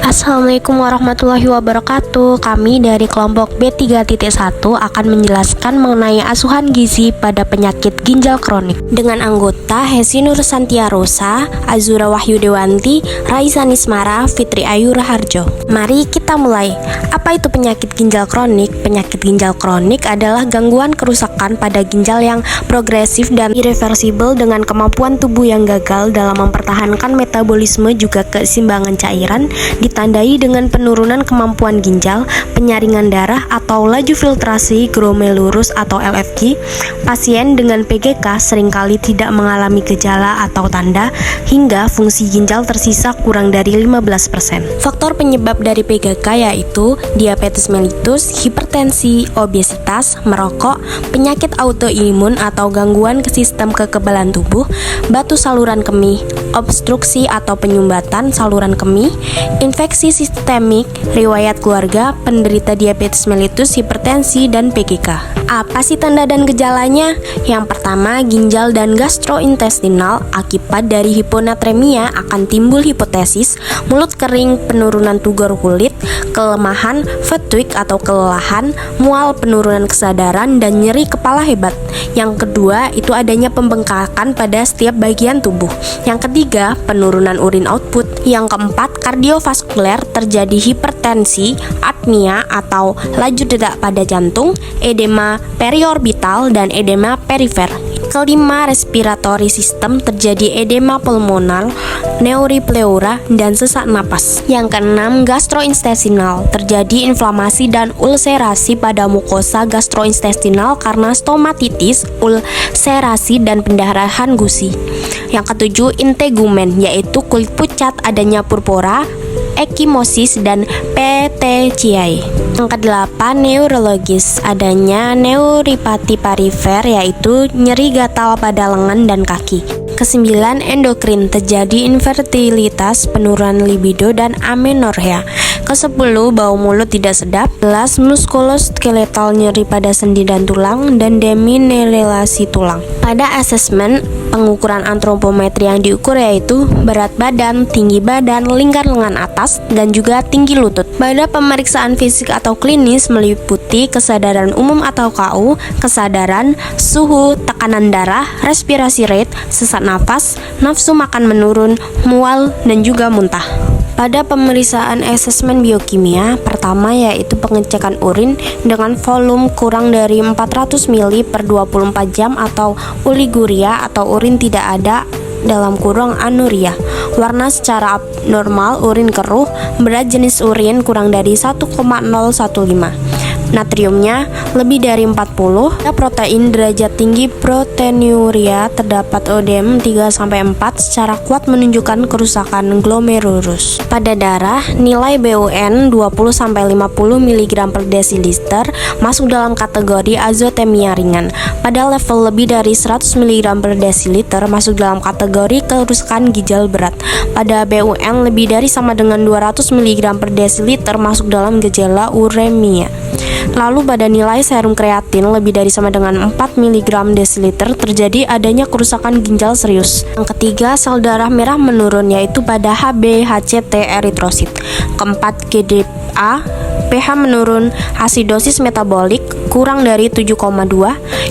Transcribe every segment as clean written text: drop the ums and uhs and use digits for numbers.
Assalamualaikum warahmatullahi wabarakatuh. Kami dari kelompok B3.1 akan menjelaskan mengenai asuhan gizi pada penyakit ginjal kronik dengan anggota Hesi Nur Santiarosa, Azura Wahyu Dewanti, Raisa Nismara, Fitri Ayu Raharjo. Mari kita mulai. Apa itu penyakit ginjal kronik? Penyakit ginjal kronik adalah gangguan kerusakan pada ginjal yang progresif dan irreversibel dengan kemampuan tubuh yang gagal dalam mempertahankan metabolisme juga keseimbangan cairan, ditandai dengan penurunan kemampuan ginjal, penyaringan darah atau laju filtrasi glomerulus atau LFG. Pasien dengan PGK seringkali tidak mengalami gejala atau tanda hingga fungsi ginjal tersisa kurang dari 15%. Faktor penyebab dari PGK yaitu diabetes mellitus, hipertensi, obesitas, merokok, penyakit autoimun atau gangguan ke sistem kekebalan tubuh, batu saluran kemih, obstruksi atau penyumbatan saluran kemih, infeksi sistemik, riwayat keluarga, penderita diabetes mellitus, hipertensi, dan PGK. Apa sih tanda dan gejalanya? Yang pertama, ginjal dan gastrointestinal. Akibat dari hiponatremia akan timbul hipotesis, mulut kering, penurunan tugor kulit, kelemahan, fatigue atau kelelahan, mual, penurunan kesadaran, dan nyeri kepala hebat. Yang kedua, itu adanya pembengkakan pada setiap bagian tubuh. Yang ketiga, penurunan urin output. Yang keempat, kardiovaskuler, terjadi hipertensi, apnia atau laju detak pada jantung, edema periorbital, dan edema perifer. Kelima, respiratory system, terjadi edema pulmonar, neuripleura, dan sesak napas. Yang keenam, gastrointestinal, terjadi inflamasi dan ulserasi pada mukosa gastrointestinal karena stomatitis, ulserasi, dan pendarahan gusi. Yang ketujuh, integumen, yaitu kulit pucat, adanya purpura, ekimosis, dan petechiae. Yang kedelapan, neurologis, adanya neuropati perifer, yaitu nyeri gatal pada lengan dan kaki. Kesembilan, endokrin, terjadi infertilitas, penurunan libido, dan amenorrhea. Kesepuluh, bau mulut tidak sedap. 11, muskuloskeletal, nyeri pada sendi dan tulang, dan demineralisasi tulang. Pada asesmen, pengukuran antropometri yang diukur yaitu berat badan, tinggi badan, lingkar lengan atas, dan juga tinggi lutut. Pada pemeriksaan fisik atau klinis meliputi kesadaran umum atau KU, kesadaran, suhu, tekanan darah, respirasi rate, sesak nafas, nafsu makan menurun, mual, dan juga muntah. Pada pemeriksaan asesmen biokimia, pertama yaitu pengecekan urin dengan volume kurang dari 400 ml per 24 jam atau oliguria atau urin tidak ada dalam kurung anuria. Warna secara abnormal, urin keruh, berat jenis urin kurang dari 1,015. Natriumnya lebih dari 40. Protein derajat tinggi proteinuria, terdapat ODM 3-4 secara kuat menunjukkan kerusakan glomerulus. Pada darah, nilai BUN 20-50 mg per desiliter masuk dalam kategori azotemia ringan. Pada level lebih dari 100 mg per desiliter masuk dalam kategori kerusakan ginjal berat. Pada BUN lebih dari sama dengan 200 mg per desiliter masuk dalam gejala uremia. Lalu pada nilai serum kreatin lebih dari sama dengan 4 mg desiliter terjadi adanya kerusakan ginjal serius. Yang ketiga, sel darah merah menurun yaitu pada HB, HCT, eritrosit. Keempat, GDA, pH menurun, asidosis metabolik kurang dari 7,2.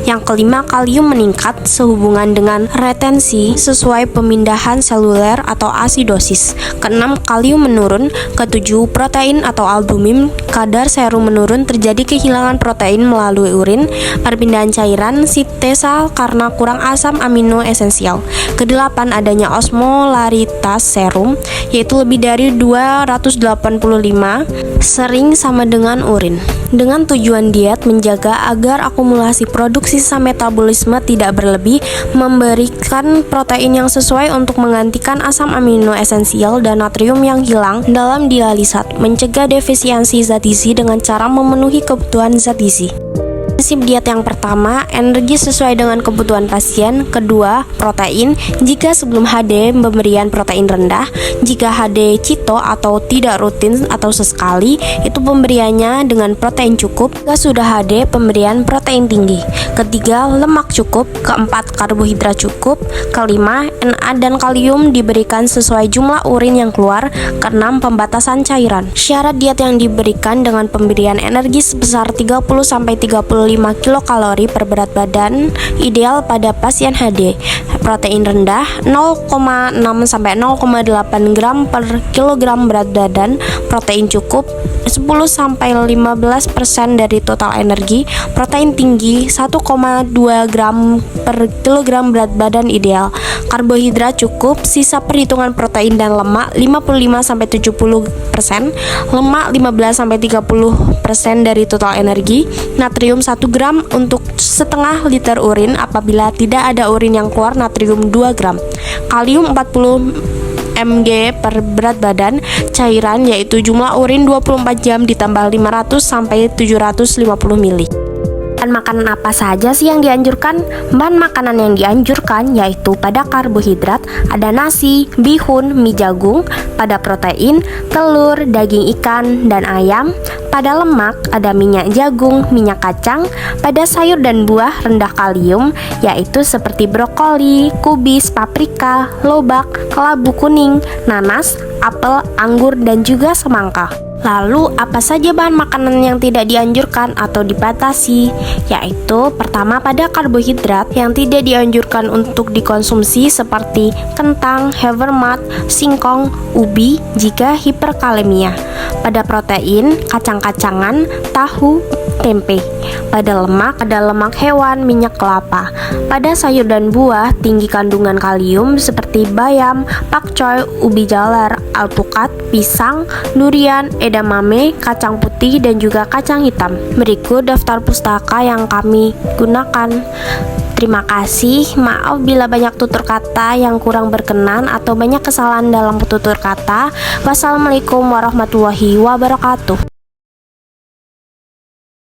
Yang kelima, kalium meningkat sehubungan dengan retensi sesuai pemindahan seluler atau asidosis. Keenam, kalium menurun. Ketujuh, protein atau albumin, kadar serum menurun, terjadi kehilangan protein melalui urin, perpindahan cairan, sintesa karena kurang asam amino esensial. Kedelapan, adanya osmolaritas serum, yaitu lebih dari 285, sering sama dengan urin. Dengan tujuan diet menjaga agar akumulasi produksi sisa metabolisme tidak berlebih, memberikan protein yang sesuai untuk menggantikan asam amino esensial dan natrium yang hilang dalam dialisat, mencegah defisiensi zat gizi dengan cara memenuhi kebutuhan zat gizi. Prinsip diet yang pertama, energi sesuai dengan kebutuhan pasien. Kedua, protein. Jika sebelum HD, pemberian protein rendah. Jika HD keto atau tidak rutin atau sesekali, itu pemberiannya dengan protein cukup. Jika sudah HD, pemberian protein tinggi. Ketiga, lemak cukup. Keempat, karbohidrat cukup. Kelima, Na dan kalium diberikan sesuai jumlah urin yang keluar. Keenam, pembatasan cairan. Syarat diet yang diberikan dengan pemberian energi sebesar 30-35 kilokalori per berat badan ideal pada pasien HD. Protein rendah 0,6-0,8 gram per kilogram berat badan. Protein cukup 10-15% dari total energi. Protein tinggi 1,2 gram per kilogram berat badan ideal. Karbohidrat cukup, sisa perhitungan protein dan lemak 55-70%, lemak 15-30% dari total energi. Natrium 1 gram untuk setengah liter urin. Apabila tidak ada urin yang keluar, natrium 2 gram. Kalium 40 mg per berat badan. Cairan yaitu jumlah urin 24 jam ditambah 500-750 ml. Bahan makanan apa saja sih yang dianjurkan? Bahan makanan yang dianjurkan yaitu pada karbohidrat ada nasi, bihun, mie jagung. Pada protein, telur, daging ikan, dan ayam. Pada lemak ada minyak jagung, minyak kacang. Pada sayur dan buah rendah kalium yaitu seperti brokoli, kubis, paprika, lobak, kelabu kuning, nanas, apel, anggur, dan juga semangka. Lalu, apa saja bahan makanan yang tidak dianjurkan atau dibatasi? Yaitu, pertama pada karbohidrat yang tidak dianjurkan untuk dikonsumsi seperti kentang, havermut, singkong, ubi jika hiperkalemia. Pada protein, kacang-kacangan, tahu, tempe. Pada lemak ada lemak hewan, minyak kelapa. Pada sayur dan buah tinggi kandungan kalium seperti bayam, pakcoy, ubi jalar, alpukat, pisang, durian, edamame, kacang putih, dan juga kacang hitam. Berikut daftar pustaka yang kami gunakan. Terima kasih, maaf bila banyak tutur kata yang kurang berkenan atau banyak kesalahan dalam tutur kata. Wassalamualaikum warahmatullahi wabarakatuh.